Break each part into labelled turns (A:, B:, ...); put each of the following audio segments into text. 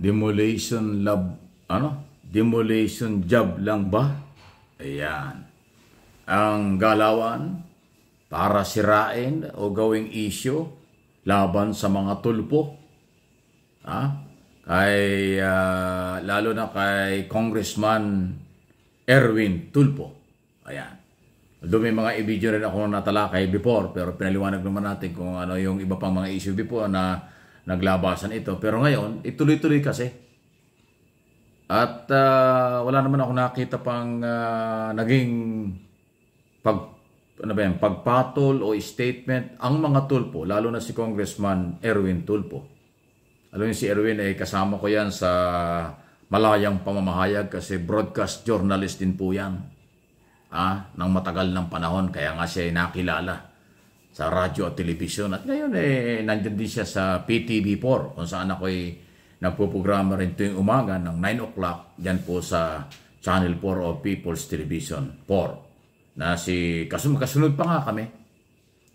A: Demolition lab, demolition job lang ba? Ayan. Ang galawan para sirain o gawing issue laban sa mga tulpo. Lalo na kay Congressman Erwin Tulfo. Ayan. Doon may mga i-video rin ako natalakay before, pero pinaliwanag naman natin kung ano yung iba pang mga issue before na naglabasan ito. Pero ngayon, ituloy-tuloy kasi. At wala naman ako nakita pang naging pagpatol o statement ang mga tulpo, lalo na si Congressman Erwin Tulfo. Alam niyo si Erwin ay kasama ko yan sa malayang pamamahayag kasi broadcast journalist din po yan. Ng matagal ng panahon, kaya nga siya ay nakilala sa radyo at telebisyon. At ngayon nandiyan din siya sa PTV4 kung saan ako ay nagpuprograma rin tuwing umaga ng 9 o'clock dyan po sa Channel 4 o People's Television 4. Na kasunod pa nga kami.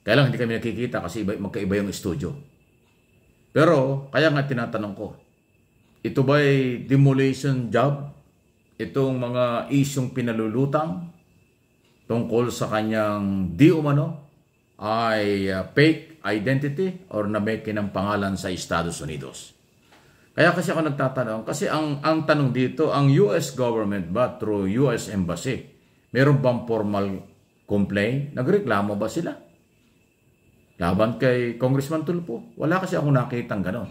A: Kaya lang hindi kami nakikita kasi magkaiba yung studio. Pero kaya nga tinatanong ko, ito ba'y demolition job? Itong mga isyong pinalulutang tungkol sa kanyang di umano ay fake identity or nameke ng pangalan sa Estados Unidos. Kaya kasi ako nagtatanong, kasi ang tanong dito, ang US government ba through US Embassy, meron bang formal complaint? Nagreklamo ba sila laban kay Congressman Tulfo? Wala kasi ako nakitang ganon.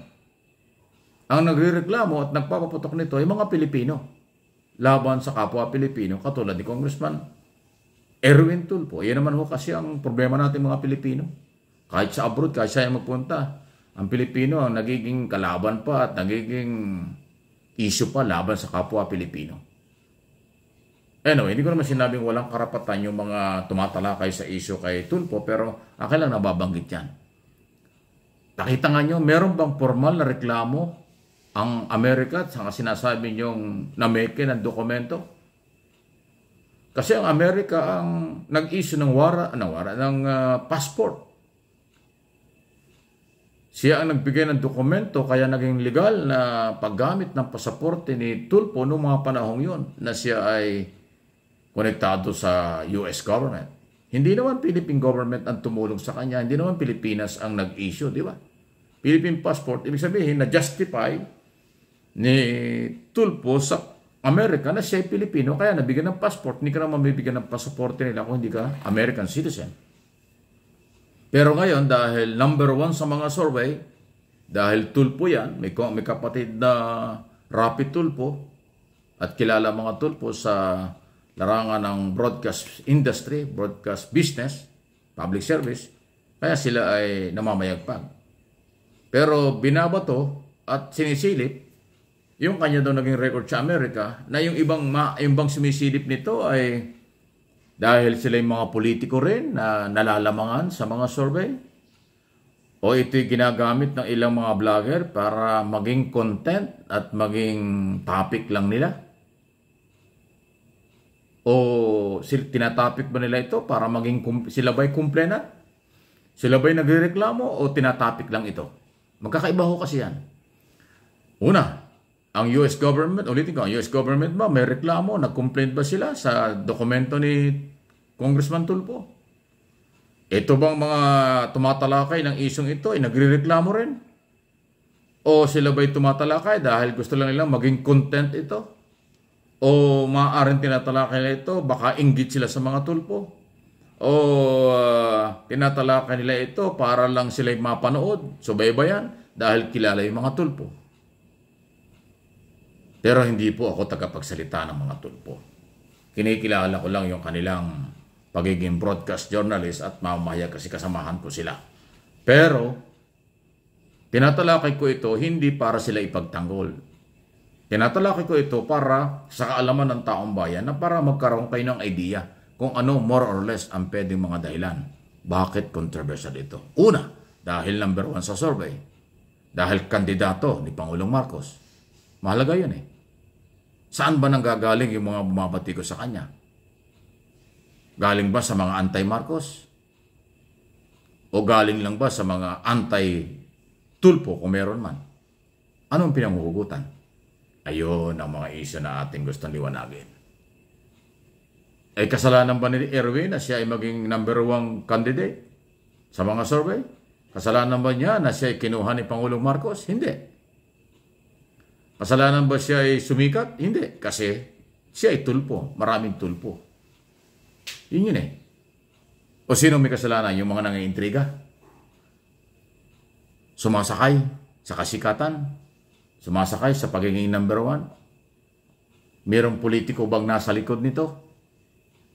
A: Ang nagrereklamo at nagpapaputok nito ay mga Pilipino laban sa kapwa Pilipino katulad ni Congressman Erwin Tulfo. Yan naman ho kasi ang problema natin mga Pilipino. Kahit sa abroad, kahit siya magpunta, ang Pilipino ang nagiging kalaban pa at nagiging issue pa laban sa kapwa Pilipino. Anyway, hindi ko naman sinabing walang karapatan yung mga tumatalakay sa issue kay Tulfo, pero akin lang nababanggit yan. Nakita nga nyo, meron bang formal na reklamo ang Amerika sa sinasabi nyong nameke ng dokumento? Kasi ang Amerika ang nag-issue ng passport. Siya ang nagbigay ng dokumento kaya naging legal na paggamit ng pasaporte ni Tulfo noong mga panahong yun na siya ay konektado sa US government. Hindi naman Philippine government ang tumulong sa kanya. Hindi naman Pilipinas ang nag-issue, di ba? Philippine passport, ibig sabihin na justify ni Tulfo sa Amerika na siya ay Pilipino, kaya nabigyan ng passport. Hindi ka naman mabibigyan ng pasaporte nila kung hindi ka American citizen. Pero ngayon, dahil number 1 sa mga survey, dahil Tulfo yan, may kapatid na Rapi Tulfo, at kilala mga Tulfo sa larangan ng broadcast industry, broadcast business, public service, kaya sila ay namamayagpag. Pero binabato at sinisilip yung kanya daw naging record sa Amerika na yung ibang sumisilip nito ay dahil sila yung mga politiko rin na nalalamangan sa mga survey o ito'y ginagamit ng ilang mga vlogger para maging content at maging topic lang nila o tinatopic ba nila ito para maging sila ba'y kumplena? Sila ba'y nagrereklamo o tinatopic lang ito? Magkakaiba ho kasi yan. Una, ang US government, ulitin ko, ang US government ba, may reklamo, nag-complaint ba sila sa dokumento ni Congressman Tulfo? Ito bang mga tumatalakay ng isyong ito ay nagre-reklamo rin? O sila ba'y tumatalakay dahil gusto lang nilang maging content ito? O maaaring tinatalakay nila ito, baka inggit sila sa mga Tulfo? O tinatalakay nila ito para lang sila'y mapanood, subaybayan, dahil kilala yung mga Tulfo? Pero hindi po ako tagapagsalita ng mga Tulfo. Kinikilala ko lang yung kanilang pagiging broadcast journalist at mamamahayag kasi kasamahan ko sila. Pero, tinatalakay ko ito hindi para sila ipagtanggol. Tinatalakay ko ito para sa kaalaman ng taong bayan na para magkaroon kayo ng idea kung ano more or less ang pwedeng mga dahilan. Bakit controversial ito? Una, dahil number 1 sa survey. Dahil kandidato ni Pangulong Marcos. Mahalaga yun eh. Saan ba nanggagaling yung mga bumabati ko sa kanya? Galing ba sa mga anti-Marcos? O galing lang ba sa mga anti-Tulfo kung meron man? Anong pinanghuhugutan? Ayun ang mga isyu na ating gustong liwanagin. Ay kasalanan ba ni Erwin na siya ay maging number 1 candidate sa mga survey? Kasalanan ba niya na siya ay kinuha ni Pangulong Marcos? Hindi. Kasalanan ba siya ay sumikat? Hindi. Kasi siya ay tulpo. Maraming tulpo. Yun eh. O sino may kasalanan? Yung mga nangiintriga? Sumasakay sa kasikatan? Sumasakay sa pagiging number 1? Merong politiko bang nasa likod nito?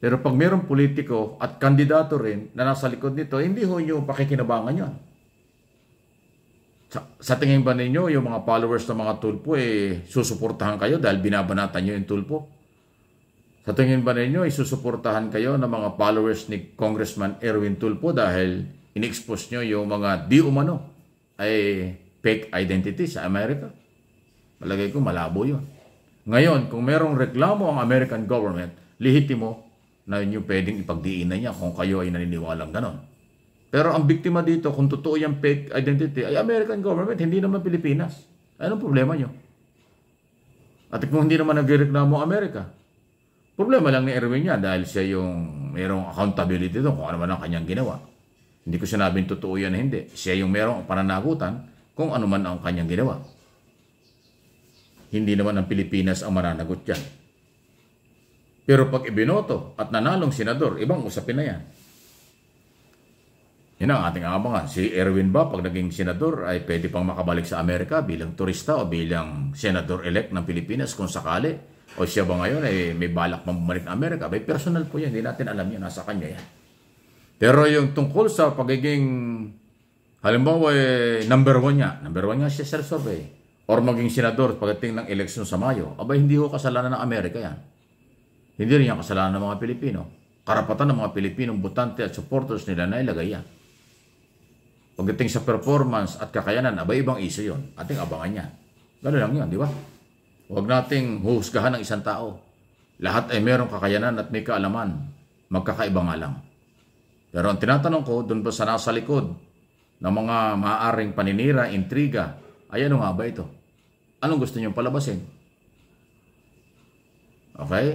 A: Pero pag merong politiko at kandidato rin na nasa likod nito, hindi ho yung pakikinabangan yun. Sa tingin ba ninyo, yung mga followers ng mga tulpo, susuportahan kayo dahil binabanatan nyo yung tulpo? Sa tingin ba ninyo, susuportahan kayo ng mga followers ni Congressman Erwin Tulfo dahil in-expose nyo yung mga di umano ay fake identity sa Amerika? Malagay ko, malabo yun. Ngayon, kung merong reklamo ang American government, lehitimo na yun yung pwedeng ipagdiinan niya kung kayo ay naniniwalang ganon. Pero ang biktima dito, kung totoo yung fake identity, ay American government, hindi naman Pilipinas. Anong problema nyo? At kung hindi naman nagreklamo ang Amerika, problema lang ni Erwin yan dahil siya yung merong accountability doon kung ano man ang kanyang ginawa. Hindi ko sinabing totoo yan na hindi. Siya yung merong pananagutan kung ano man ang kanyang ginawa. Hindi naman ang Pilipinas ang mananagot yan. Pero pag ibinoto at nanalong senador, ibang usapin na yan. Yan ang ating abangan. Si Erwin ba pag naging senador ay pwede pang makabalik sa Amerika bilang turista o bilang senador-elect ng Pilipinas kung sakali? O siya ba ngayon ay may balak pang bumalik ng Amerika? May personal po yan. Hindi natin alam yan. Nasa kanya yan. Pero yung tungkol sa pagiging, halimbawa, number 1 niya. Number 1 niya siya sa survey. Or maging senador pagdating ng eleksyon sa Mayo. Aba, hindi ko kasalanan ng Amerika yan. Hindi rin yan kasalanan ng mga Pilipino. Karapatan ng mga Pilipinong botante at supporters nila na ilagay yan. Pagdating sa performance at kakayanan, aba, ibang iso yun. Ating abangan niya. Gano'n lang yun, di ba? Huwag nating huhusgahan ng isang tao. Lahat ay merong kakayanan at may kaalaman. Magkakaiba nga lang. Pero ang tinatanong ko, doon ba sa nasa likod ng mga maaaring paninira, intriga, ay ano nga ba ito? Anong gusto niyong palabasin? Okay?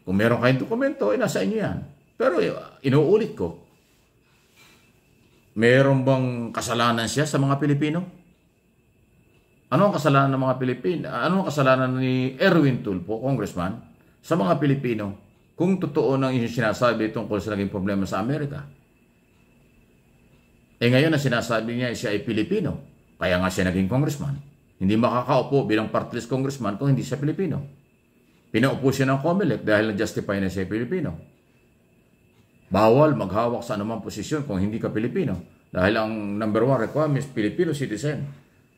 A: Kung meron kayong dokumento, ay nasa inyo yan. Pero inuulit ko, meron bang kasalanan siya sa mga Pilipino? Ano ang kasalanan ng mga Pilipino? Ano ang kasalanan ni Erwin Tulfo, congressman, sa mga Pilipino kung totoo nang yung sinasabi tungkol sa naging problema sa Amerika? Ngayon na sinasabi niya siya ay Pilipino, kaya nga siya naging congressman. Hindi makakaupo bilang partless congressman kung hindi siya Pilipino. Pinaupo siya ng COMELEC dahil na-justify na siya Pilipino. Bawal maghawak sa anumang posisyon kung hindi ka Pilipino. Dahil ang number 1 requirement is Filipino citizen.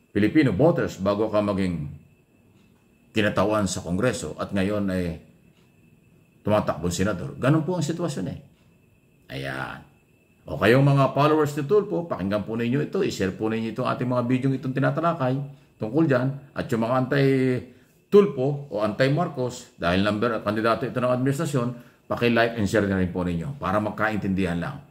A: Filipino voters bago ka maging kinatawan sa Kongreso at ngayon ay tumatakbong senador. Ganun po ang sitwasyon eh. Ayan. O kayong mga followers ni Tulfo, pakinggan po ninyo ito, i-share po ninyo itong ating mga video itong tinatalakay tungkol dyan. At yung mga anti-Tulfo o anti-Marcos, dahil kandidato ito ng administrasyon, paki-like and share na rin po ninyo para magkaintindihan lang.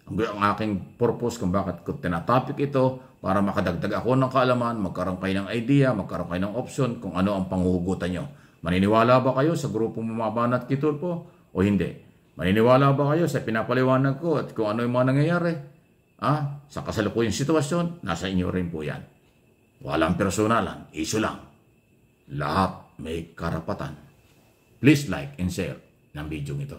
A: Ang aking purpose kung bakit ko tinatopic ito, para makadagdag ako ng kaalaman, magkaroon kayo ng idea, magkaroon kayo ng option kung ano ang panghuhugutan nyo. Maniniwala ba kayo sa grupong bumabanat kay Tulfo o hindi? Maniniwala ba kayo sa pinapaliwanag ko at kung ano yung mga nangyayari? Sa kasalukuyang sitwasyon, nasa inyo rin po yan. Walang personalan, issue lang. Lahat may karapatan. Please like and share ng video ito.